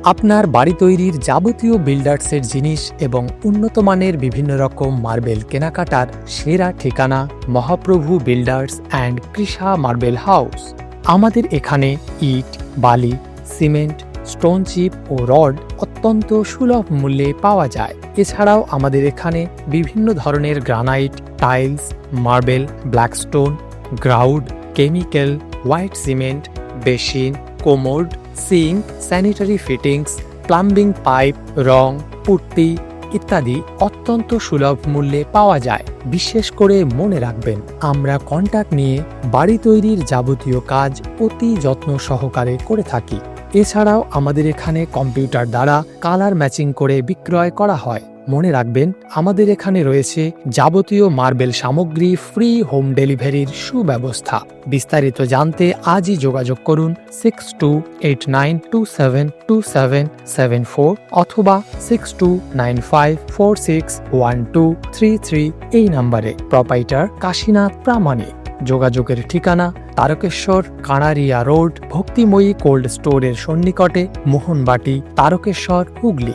আপনার বাড়ি তৈরির যাবতীয় বিল্ডার্সের জিনিস এবং উন্নত মানের বিভিন্ন রকম মার্বেল কেনাকাটার সেরা ঠিকানা Mahaprabhu builders and Krisha marble house. আমাদের এখানে ইট, বালি, সিমেন্ট, স্টোন চিপ ও রড অত্যন্ত সুলভ মূল্যে পাওয়া যায়। এছাড়াও আমাদের এখানে বিভিন্ন ধরনের granite, tiles, marble, blackstone, grout, chemical, white cement, basin, commode, sink, sanitary fittings, plumbing pipe, রং, পুট্টি ইত্যাদি অত্যন্ত সুলভ মূল্যে পাওয়া যায়। বিশেষ করে মনে রাখবেন, আমরা কন্ট্যাক্ট নিয়ে বাড়ি তৈরির যাবতীয় কাজ অতি যত্ন সহকারে করে থাকি। এছাড়াও আমাদের এখানে কম্পিউটার দ্বারা কালার ম্যাচিং করে বিক্রয় করা হয়। মনে রাখবেন, আমাদের এখানে রয়েছে যাবতীয় মার্বেল সামগ্রী ফ্রি হোম ডেলিভারির সুব্যবস্থা। বিস্তারিত জানতে আজই যোগাযোগ করুন 6289272774 অথবা 6295461233 এই নম্বরে। প্রোপাইটার কাশীনাথ প্রামাণিক। যোগাযোগের ঠিকানা তারকেশ্বর, কাঁড়ারিয়া রোড, ভক্তিময়ী কোল্ড স্টোরের সন্নিকটে, মোহনবাটি, তারকেশ্বর, হুগলি।